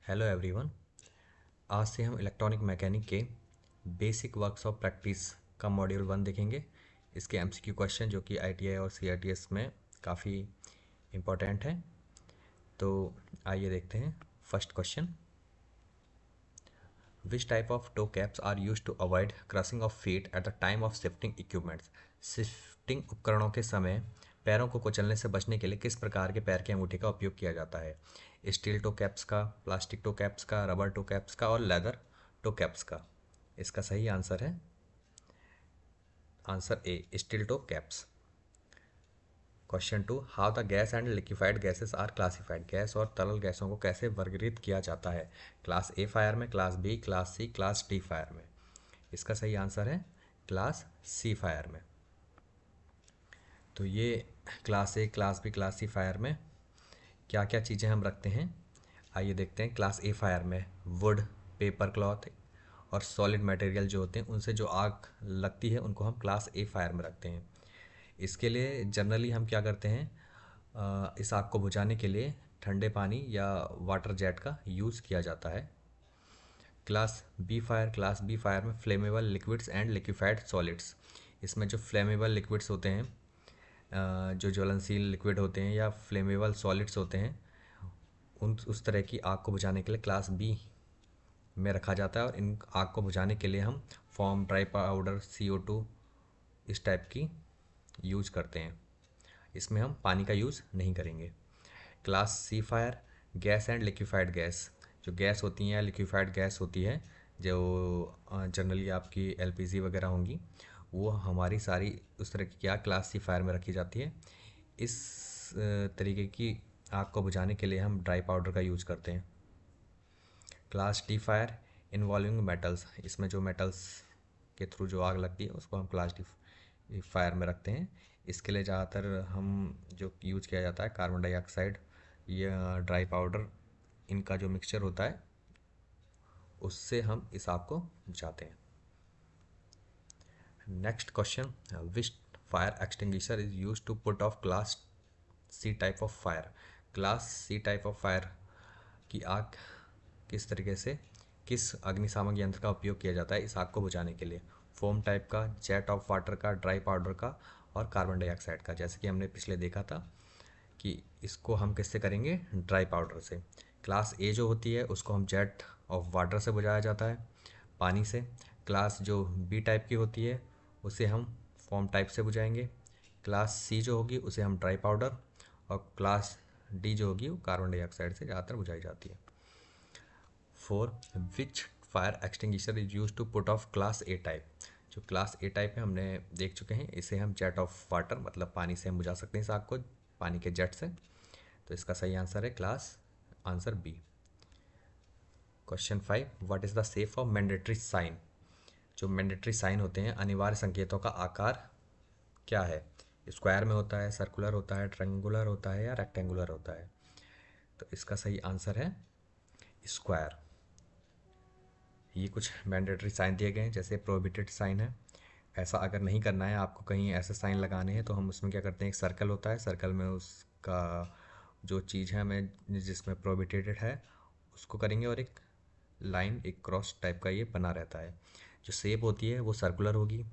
Hello everyone. आज से हम इलेक्ट्रॉनिक मैकेनिक के बेसिक वर्क्स ऑफ प्रैक्टिस का मॉड्यूल 1 देखेंगे। इसके एमसीक्यू क्वेश्चन जो कि आईटीआई और सीआरटीएस में काफ़ी इम्पोर्टेंट हैं। तो आइए देखते हैं। First question, which type of toe caps are use to avoid crushing of feet at the time of shifting equipments. Shifting उपकरणों के समय पैरों को कुचलने से बचने के लिए किस प्रकार के पैर के अंगूठे का उपयोग किया जाता है? स्टील टो कैप्स का, प्लास्टिक टो कैप्स का, रबर टो कैप्स का और लेदर टो कैप्स का। इसका सही आंसर है answer A, steel toe caps. Question 2, how the gas and liquefied gases are classified. Gas और तरल गैसों को कैसे वर्गीकृत किया जाता है? क्लास ए फायर में, class B, class C, class D fire में। इसका सही आंसर है क्लास सी फायर में। तो ये class A, class B, class C fire में क्या क्या चीज़ें हम रखते हैं, आइए देखते हैं। क्लास ए फायर में वुड, पेपर क्लॉथ और सॉलिड मटेरियल जो होते हैं उनसे जो आग लगती है उनको हम क्लास ए फायर में रखते हैं। इसके लिए जनरली हम क्या करते हैं, इस आग को बुझाने के लिए ठंडे पानी या वाटर जेट का यूज़ किया जाता है। क्लास बी फायर में flammable liquids and liquefied solids. इसमें जो फ्लेमेबल लिक्विड्स होते हैं, जो ज्वलनशील लिक्विड होते हैं या फ्लेमेबल सॉलिड्स होते हैं, उस तरह की आग को बुझाने के लिए क्लास बी में रखा जाता है। और इन आग को बुझाने के लिए हम फॉर्म, ड्राई पाउडर, CO2 इस टाइप की यूज करते हैं। इसमें हम पानी का यूज़ नहीं करेंगे। Class C fire, gas and liquefied gas. जो गैस होती हैं, लिक्विफाइड गैस होती है, जो जनरली आपकी LPG वगैरह होंगी, वो हमारी सारी उस तरह की क्या क्लास सी फायर में रखी जाती है। इस तरीके की आग को बुझाने के लिए हम ड्राई पाउडर का यूज़ करते हैं। Class D fire involving metals. इसमें जो मेटल्स के थ्रू जो आग लगती है उसको हम क्लास डी फायर में रखते हैं। इसके लिए ज़्यादातर हम जो यूज किया जाता है कार्बन डाइऑक्साइड या ड्राई पाउडर, इनका जो मिक्सचर होता है उससे हम इस आग को बुझाते हैं। Next question, which fire extinguisher is use to put off class C type of fire. Class C type of fire की आग किस तरीके से, किस अग्निशामक यंत्र का उपयोग किया जाता है इस आग को बुझाने के लिए? फोम टाइप का, जेट ऑफ वाटर का, ड्राई पाउडर का और कार्बन डाइऑक्साइड का। जैसे कि हमने पिछले देखा था कि इसको हम किससे करेंगे, ड्राई पाउडर से। क्लास ए जो होती है उसको हम जेट ऑफ वाटर से बुझाया जाता है, पानी से। क्लास जो बी टाइप की होती है उसे हम फोम टाइप से बुझाएंगे। क्लास सी जो होगी उसे हम ड्राई पाउडर, और क्लास डी जो होगी वो कार्बन डाइऑक्साइड से ज़्यादातर बुझाई जाती है। 4, which fire extinguisher is use to put off class A type. जो क्लास ए टाइप है हमने देख चुके हैं, इसे हम जेट ऑफ वाटर मतलब पानी से हम बुझा सकते हैं इस आग को, पानी के जेट से। तो इसका सही आंसर है answer B. Question 5, what is the shape of mandatory sign. जो मैंडेटरी साइन होते हैं, अनिवार्य संकेतों का आकार क्या है? स्क्वायर में होता है, सर्कुलर होता है, ट्रायंगुलर होता है या रेक्टेंगुलर होता है? तो इसका सही आंसर है स्क्वायर। ये कुछ मैंडेटरी साइन दिए गए हैं, जैसे प्रोहिबिटेड साइन है। ऐसा अगर नहीं करना है आपको, कहीं ऐसे साइन लगाने हैं, तो हम उसमें क्या करते हैं, एक सर्कल होता है, सर्कल में उसका जो चीज़ है हमें जिसमें प्रोहिबिटेड है उसको करेंगे, और एक लाइन, एक क्रॉस टाइप का ये बना रहता है। जो शेप होती है वो सर्कुलर होगी।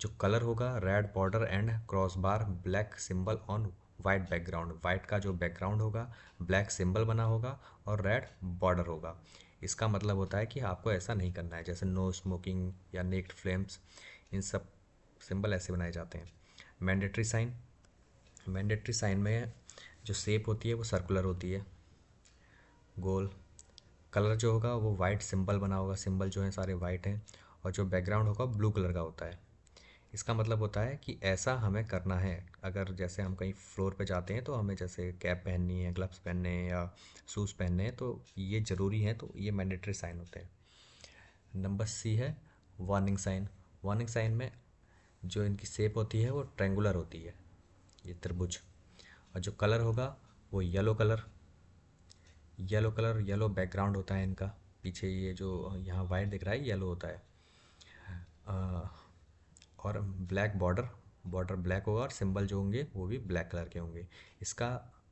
जो कलर होगा, red border and cross bar, black symbol on white background. White का जो बैकग्राउंड होगा, ब्लैक सिंबल बना होगा और रेड बॉर्डर होगा। इसका मतलब होता है कि आपको ऐसा नहीं करना है, जैसे नो स्मोकिंग या नेक्ड फ्लेम्स, इन सब सिंबल ऐसे बनाए जाते हैं। मैंडेटरी साइन में जो शेप होती है वो सर्कुलर होती है, गोल। कलर जो होगा वो वाइट सिंबल बना होगा, सिंबल जो है सारे वाइट हैं, और जो बैकग्राउंड होगा ब्लू कलर का होता है। इसका मतलब होता है कि ऐसा हमें करना है। अगर जैसे हम कहीं फ्लोर पे जाते हैं तो हमें जैसे कैप पहननी है, ग्लव्स पहनने हैं या शूज़ पहनने हैं, तो ये ज़रूरी है, तो ये मैंडेटरी साइन होते हैं। नंबर सी है वार्निंग साइन। वार्निंग साइन में जो इनकी शेप होती है वो ट्रायंगुलर होती है, ये त्रिभुज। और जो कलर होगा वो येलो बैकग्राउंड होता है इनका। पीछे ये जो यहाँ वाइट दिख रहा है येलो होता है। और ब्लैक बॉर्डर ब्लैक होगा, और सिंबल जो होंगे वो भी ब्लैक कलर के होंगे। इसका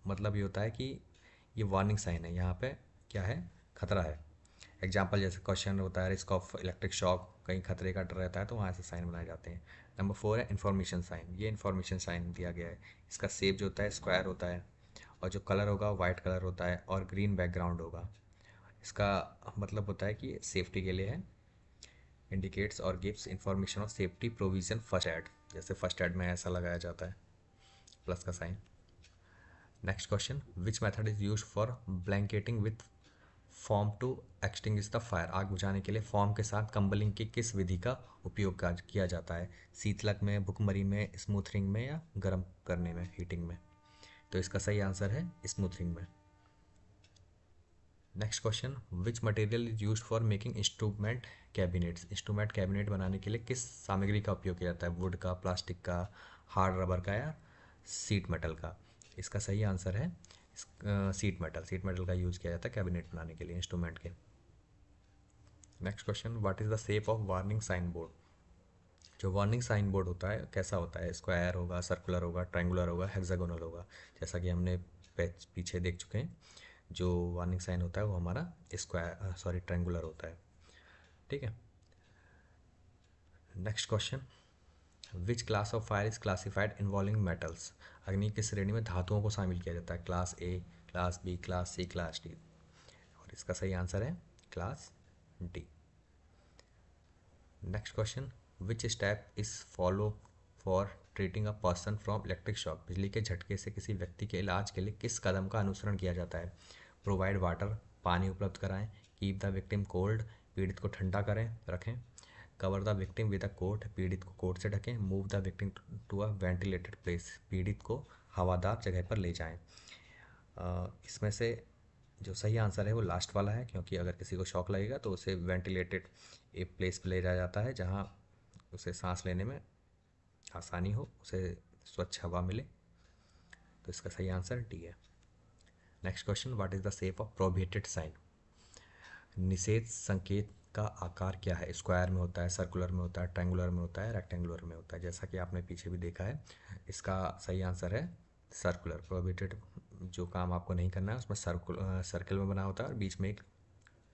मतलब ये होता है कि ये वार्निंग साइन है। यहाँ पे क्या है, खतरा है। एग्जाम्पल जैसे क्वेश्चन होता है रिस्क ऑफ इलेक्ट्रिक शॉक, कहीं खतरे का डर रहता है तो वहाँ ऐसे साइन बनाए जाते हैं। नंबर 4 है इन्फॉर्मेशन साइन। ये इन्फॉर्मेशन साइन दिया गया है, इसका शेप जो होता है स्क्वायर होता है और जो कलर होगा वाइट कलर होता है और ग्रीन बैकग्राउंड होगा। इसका मतलब होता है कि सेफ्टी के लिए है। इंडिकेट्स और gives information of safety provision first aid, जैसे फर्स्ट एड में ऐसा लगाया जाता है प्लस का sign. Next question, which method is use for blanketing with form to extinguish the fire. आग बुझाने के लिए फॉर्म के साथ कंबलिंग की किस विधि का उपयोग किया जाता है? शीतलक में, भुखमरी में, स्मूथरिंग में या गर्म करने में, हीटिंग में? तो इसका सही आंसर है स्मूथरिंग में। Next question, which material is use for making instrument cabinets. Instrument cabinet बनाने के लिए किस सामग्री का उपयोग किया जाता है? वुड का, प्लास्टिक का, हार्ड रबर का या सीट मेटल का? इसका सही आंसर है सीट मेटल। सीट मेटल का यूज़ किया जाता है कैबिनेट बनाने के लिए इंस्ट्रूमेंट के। Next question, what is the shape of warning sign board. जो वार्निंग साइन बोर्ड होता है कैसा होता है? स्क्वायर होगा, सर्कुलर होगा, ट्रायंगुलर होगा, हेक्सागोनल होगा। जैसा कि हमने पीछे देख चुके हैं, जो वार्निंग साइन होता है वो हमारा स्क्वायर ट्रायंगुलर होता है। ठीक है। Next question, which class of fire is classified involving metals. अग्नि की श्रेणी में धातुओं को शामिल किया जाता है? Class A, class B, class C, class D? और इसका सही आंसर है class D. Next question, which step is follow for treating a person from electric shock. बिजली के झटके से किसी व्यक्ति के इलाज के लिए किस कदम का अनुसरण किया जाता है? प्रोवाइड वाटर, पानी उपलब्ध कराएं, कीप द विक्टिम कोल्ड, पीड़ित को ठंडा करें रखें, cover the victim with a coat, पीड़ित को कोट से ढकें, move the victim to a ventilated place, पीड़ित को हवादार जगह पर ले जाएं। इसमें से जो सही आंसर है वो लास्ट वाला है, क्योंकि अगर किसी को शॉक लगेगा तो उसे वेंटिलेटेड एक प्लेस पर ले जाया जाता है जहाँ उसे सांस लेने में आसानी हो, उसे स्वच्छ हवा मिले। तो इसका सही आंसर डी है। Next question, what is the shape of prohibited sign. निषेध संकेत का आकार क्या है? स्क्वायर में होता है, सर्कुलर में होता है, ट्रायंगुलर में होता है, रेक्टेंगुलर में होता है? जैसा कि आपने पीछे भी देखा है, इसका सही आंसर है सर्कुलर। प्रोहिबिटेड जो काम आपको नहीं करना है उसमें सर्कल में बना होता है और बीच में एक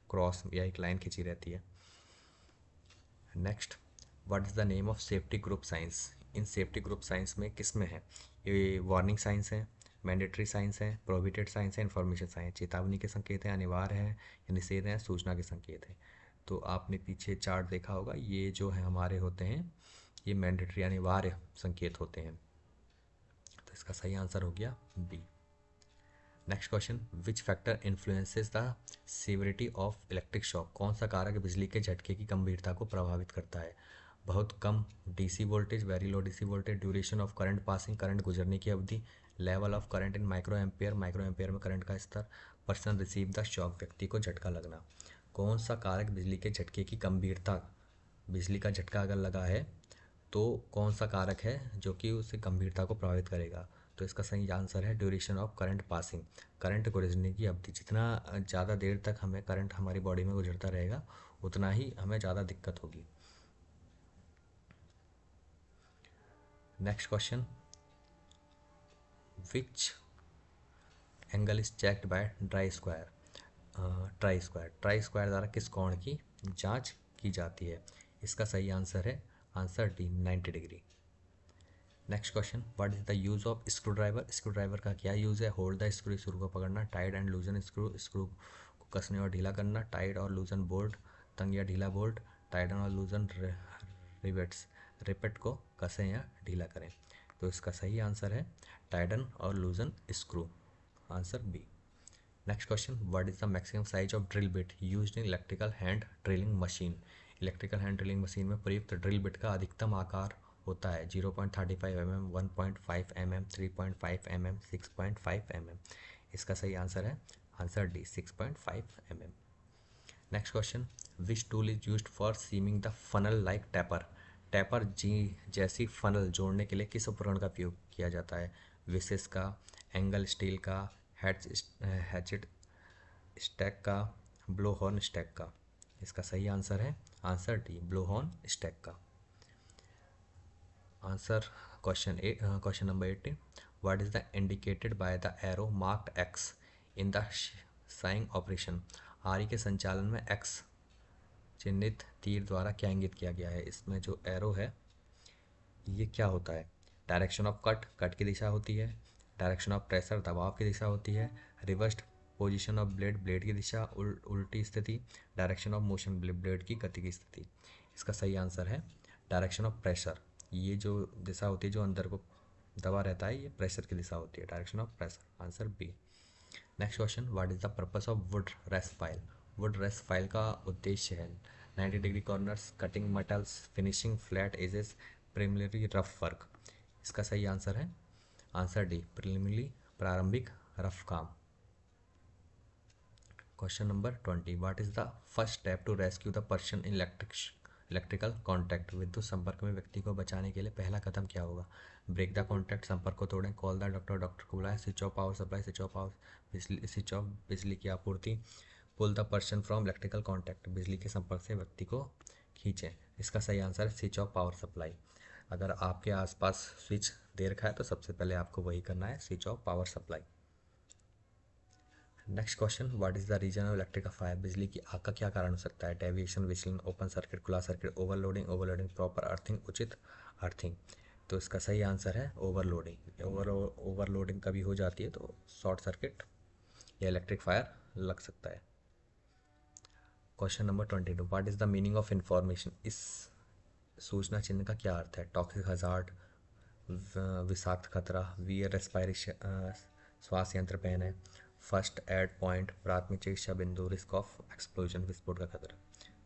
क्रॉस या एक लाइन खींची रहती है। Next, what is the name of safety group science. In safety group science में किस में है? ये वार्निंग साइंस है, मैंडेटरी साइंस है, प्रोहिबिटेड साइंस है, इन्फॉर्मेशन साइंस। चेतावनी के संकेत हैं, अनिवार्य है या निषेध है, सूचना के संकेत हैं। तो आपने पीछे चार्ट देखा होगा, ये जो है हमारे होते हैं ये मैंडेटरी अनिवार्य संकेत होते हैं। तो इसका सही आंसर हो गया B. Next question, which factor influences the severity of electric shock. कौन सा कारक बिजली के झटके की गंभीरता को प्रभावित करता है? बहुत कम DC voltage, very low DC voltage, duration of current passing, current गुजरने की अवधि, level of current in micro ampere, micro ampere में करंट का स्तर, पर्सन रिसीव द शॉक, व्यक्ति को झटका लगना। कौन सा कारक बिजली के झटके की गंभीरता, बिजली का झटका अगर लगा है तो कौन सा कारक है जो कि उसे गंभीरता को प्रभावित करेगा? तो इसका सही आंसर है duration of current passing, current गुजरने की अवधि। जितना ज़्यादा देर तक हमें करंट हमारी बॉडी में गुजरता रहेगा उतना ही हमें ज़्यादा दिक्कत होगी। Next question, which angle is checked by try square. Try square द्वारा किस कोण की जांच की जाती है? इसका सही आंसर है answer D, 90 degree. Next question, what is the use of screw driver. Screw driver का क्या यूज़ है? होल्ड द स्क्रू, स्क्रू को पकड़ना, टाइट एंड लूजन स्क्रू, स्क्रू को कसने और ढीला करना, टाइट और लूजन बोल्ट, तंग या ढीला बोल्ट, टाइटन और लूजन रिवेट्स, रिपेट को कसें या ढीला करें। तो इसका सही आंसर है टाइटन और loosen screw, answer B. Next question, what is the maximum size of drill bit used in electrical hand drilling machine. Electrical hand drilling machine में प्रयुक्त ड्रिल बिट का अधिकतम आकार होता है 0.35 mm, 1.5 mm, 3.5 mm, 6.5 mm। इसका सही आंसर है answer D, 6.5 mm। Next question, which tool is used for seaming the funnel like taper. Taper जी जैसी फनल जोड़ने के लिए किस उपकरण का उपयोग किया जाता है? विसेस का, एंगल स्टील का, हैचेट स्टैक का, ब्लो हॉर्न स्टैक का? इसका सही आंसर है answer D, blow horn stake का। Answer question number 18, what is the indicated by the arrow marked X in the sawing operation. आरी के संचालन में एक्स चिन्हित तीर द्वारा क्या इंगित किया गया है? इसमें जो एरो है ये क्या होता है? डायरेक्शन ऑफ कट, कट की दिशा होती है। डायरेक्शन ऑफ प्रेशर, दबाव की दिशा होती है। Reversed position of blade, blade की दिशा उल्टी स्थिति। डायरेक्शन ऑफ मोशन, ब्लेड की गति की स्थिति। इसका सही आंसर है डायरेक्शन ऑफ प्रेशर। ये जो दिशा होती है जो अंदर को दबा रहता है, ये प्रेशर की दिशा होती है, direction of pressure. Answer B. Next question, what is the purpose of wood rasp file? Wood rasp file का उद्देश्य है 90 degree corners, cutting metals, finishing flat edges, preliminary rough work. इसका सही आंसर है आंसर डी, प्रिलिमिनरी प्रारंभिक rough काम। Question number 20, what is the first step to rescue the person in electrical contact? विद्युत संपर्क में व्यक्ति को बचाने के लिए पहला कदम क्या होगा? ब्रेक द कॉन्टैक्ट, संपर्क को तोड़ें, कॉल द डॉक्टर, डॉक्टर को बुलाएं, switch off power supply, switch off power बिजली, स्विच ऑफ बिजली की आपूर्ति, pull the person from electrical contact, बिजली के संपर्क से व्यक्ति को खींचें। इसका सही आंसर है स्विच ऑफ पावर सप्लाई। अगर आपके आसपास स्विच दे रखा है तो सबसे पहले आपको वही करना है, switch off power supply. Next question, what is the reason of electric fire? बिजली की आग का क्या कारण हो सकता है? डेविएशन, विचलन, ओपन सर्किट, खुला सर्किट, ओवरलोडिंग, प्रॉपर अर्थिंग, उचित अर्थिंग। तो इसका सही आंसर है ओवरलोडिंग। ओवरलोडिंग कभी हो जाती है तो शॉर्ट सर्किट या इलेक्ट्रिक फायर लग सकता है। Question number 22, what is the meaning of information? इस सूचना चिन्ह का क्या अर्थ है? टॉक्सिक हजार्ड, विषाक्त खतरा, वीयर रेस्पायरेशन, श्वास यंत्र पहने, फर्स्ट एड पॉइंट, प्राथमिक चिकित्सा बिंदु, रिस्क ऑफ एक्सप्लोजन, विस्फोट का खतरा।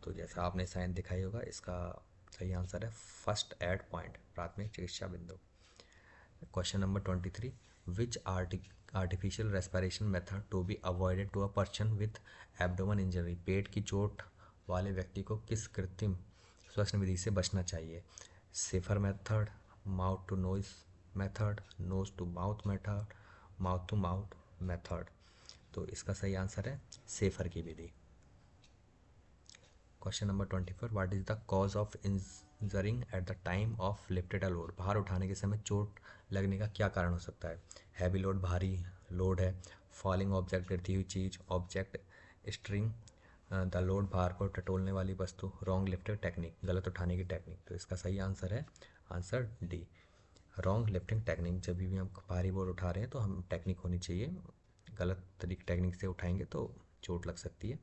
तो जैसा आपने साइन दिखाई होगा, इसका सही आंसर है फर्स्ट एड पॉइंट, प्राथमिक चिकित्सा बिंदु। Question number 23, which artificial respiration method to be avoided to a person with abdomen injury? पेट की चोट वाले व्यक्ति को किस कृत्रिम श्वसन विधि से बचना चाहिए? Schafer method, mouth to nose method, nose to mouth method, mouth to mouth method. तो इसका सही आंसर है सेफर की विधि। Question number 24, what is the cause of injuring at the time of lifted a load? भार उठाने के समय चोट लगने का क्या कारण हो सकता है? हैवी लोड, भारी लोड है, फॉलिंग ऑब्जेक्ट, गिरती हुई चीज, ऑब्जेक्ट स्ट्रिंग द लोड, भार को टटोलने वाली वस्तु, रॉन्ग लिफ्टिंग टेक्निक, गलत उठाने की टेक्निक। तो इसका सही आंसर है answer D, wrong lifting technique. जब भी हम भारी बोर्ड उठा रहे हैं तो हम टेक्निक होनी चाहिए, गलत तरीके टेक्निक से उठाएंगे तो चोट लग सकती है।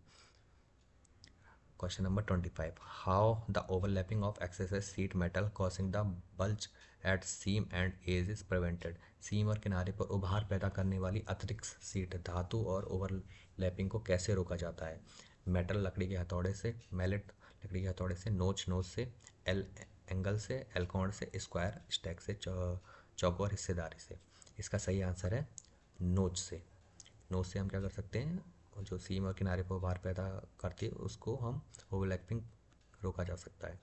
Question number 25, how the overlapping of excessive sheet metal causing the bulge at seam and edge is prevented? Seam और किनारे पर उभार पैदा करने वाली अतिरिक्त सीट, धातु और ओवरलैपिंग को कैसे रोका जाता है? मेटल लकड़ी के हथौड़े से, मैलेट लकड़ी के हथौड़े से, नोच से, एल एंगल से, एल कॉर्ड से, स्क्वायर स्टैक से, चौकोर हिस्सेदारी से। इसका सही आंसर है नोच से। नोच से हम क्या कर सकते हैं, जो सीम और किनारे पर उभार पैदा करती है उसको हम ओवरलैपिंग रोका जा सकता है।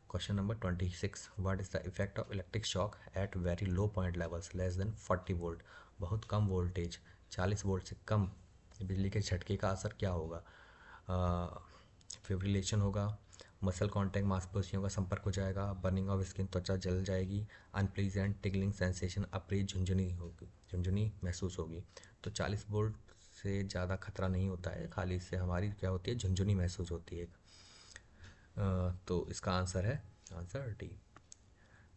Question number 26, what is the effect of electric shock at very low point levels less than 40 volt? बहुत कम वोल्टेज, 40 वोल्ट से कम बिजली के झटके का असर क्या होगा? फिब्रिलेशन होगा, मसल कांटेक्ट, मांसपेशियों का संपर्क हो जाएगा, बर्निंग ऑफ स्किन, त्वचा जल जाएगी, अनप्लीजेंट टिगलिंग सेंसेशन, अप्रिय झुंझुनी होगी, झुंझुनी महसूस होगी। तो 40 वोल्ट से ज़्यादा खतरा नहीं होता है, खाली इससे हमारी क्या होती है, झुंझुनी महसूस होती है। तो इसका आंसर है आंसर डी।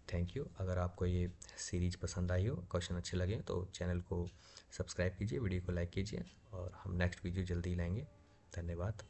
Thank you. अगर आपको ये सीरीज पसंद आई हो, क्वेश्चन अच्छे लगे तो चैनल को सब्सक्राइब कीजिए, वीडियो को लाइक कीजिए और हम नेक्स्ट वीडियो जल्दी लाएंगे। धन्यवाद।